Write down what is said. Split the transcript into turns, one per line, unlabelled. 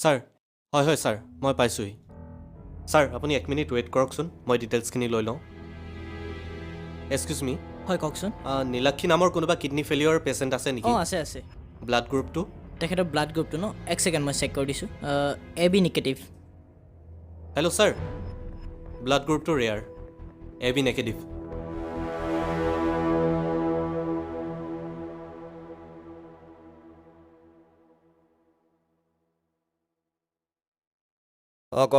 sir হয় sir মই পাইছোঁহি ছাৰ আপুনি 1 মিনিট ৱেইট কৰকচোন মই ডিটেইলছখিনি লৈ লওঁ এক্সকিউজ মি
হয় কওকচোন
নীলাক্ষী নামৰ কোনোবা কিডনী ফেলিয়ৰ পেচেণ্ট আছে নেকি
অঁ আছে
ব্লাড গ্ৰুপটো
তেখেতৰ ব্লাড গ্ৰুপটো ন এক ছেকেণ্ড মই চেক কৰি দিছোঁ AB negative
hello' sir blood গ্ৰুপটো ৰেয়াৰ AB নেগেটিভ
অঁ ক